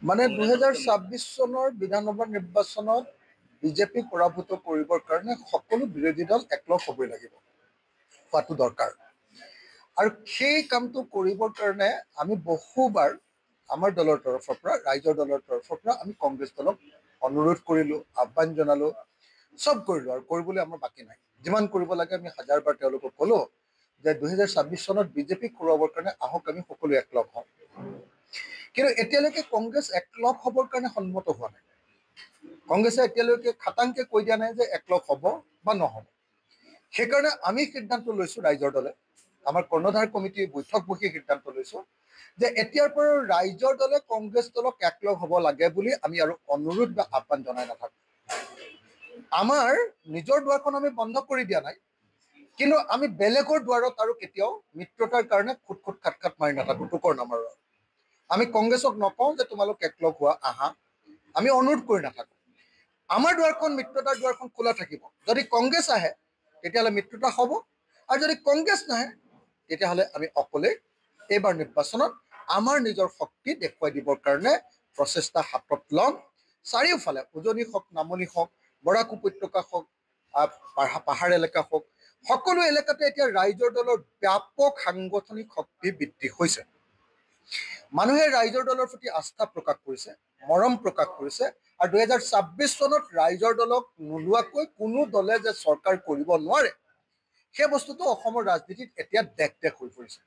মানে 2026 চনৰ বিধানসভা নিৰ্বাচনত বিজেপি পৰাভূত কৰিবৰ কাৰণে সকলো বিৰোধী দল একলগ হ'বই লাগিব, হোৱাটো দৰকাৰ। আৰু সেই কামটো কৰিবৰ কাৰণে আমি বহুবাৰ আমাৰ দলৰ তৰফৰ পৰা, ৰাইজৰ দলৰ তৰফৰ পৰা আমি কংগ্ৰেছ দলক অনুৰোধ কৰিলোঁ, আহ্বান জনালোঁ, চব কৰিলোঁ আৰু কৰিবলৈ আমাৰ বাকী নাই। যিমান কৰিব লাগে আমি হাজাৰবাৰ তেওঁলোকক ক'লোঁ যে 2026 চনত বিজেপিক হৰুৱাবৰ কাৰণে আহক আমি সকলো একলগ হওঁ। কিন্তু এতিয়ালৈকে কংগ্ৰেছ একলগ হ'বৰ কাৰণে সন্মত হোৱা নাই। কংগ্ৰেছে এতিয়ালৈকে খাটাংকে কৈ দিয়া নাই যে একলগ হ'ব বা নহ'ব। সেইকাৰণে আমি সিদ্ধান্ত লৈছোঁ, ৰাইজৰ দলে আমাৰ কৰ্ণধাৰ কমিটিৰ বৈঠক বহি সিদ্ধান্ত লৈছোঁ যে এতিয়াৰ পৰা ৰাইজৰ দলে কংগ্ৰেছ দলক একলগ হ'ব লাগে বুলি আমি আৰু অনুৰোধ বা আহ্বান জনাই নাথাকোঁ। আমাৰ নিজৰ দুৱাৰখন আমি বন্ধ কৰি দিয়া নাই, কিন্তু আমি বেলেগৰ দুৱাৰত আৰু কেতিয়াও মিত্ৰতাৰ কাৰণে খুট খাট মাৰি নাথাকোঁ, টোকৰ নামাৰো। আমি কংগ্ৰেছক নকওঁ যে তোমালোক একলগ হোৱা, আহা, আমি অনুৰোধ কৰি নাথাকোঁ। আমাৰ দুৱাৰখন, মিত্ৰতাৰ দুৱাৰখন খোলা থাকিব। যদি কংগ্ৰেছ আহে তেতিয়াহ'লে মিত্ৰতা হ'ব, আৰু যদি কংগ্ৰেছ নাহে তেতিয়াহ'লে আমি অকলে এইবাৰ নিৰ্বাচনত আমাৰ নিজৰ শক্তি দেখুৱাই দিবৰ কাৰণে প্ৰচেষ্টা হাতত ল'ম। চাৰিওফালে উজনি হওক, নামনি হওক, বৰাক উপত্যকা হওক, পাহাৰ এলেকা হওক, সকলো এলেকাতে এতিয়া ৰাইজৰ দলৰ ব্যাপক সাংগঠনিক শক্তি বৃদ্ধি হৈছে। মানুহে ৰাইজৰ দলৰ প্ৰতি আস্থা প্ৰকাশ কৰিছে, মৰম প্ৰকাশ কৰিছে, আৰু 2026 চনত ৰাইজৰ দলক নোলোৱাকৈ কোনো দলে যে চৰকাৰ কৰিব নোৱাৰে, সেই বস্তুটো অসমৰ ৰাজনীতিত এতিয়া দেখ হৈ পৰিছে।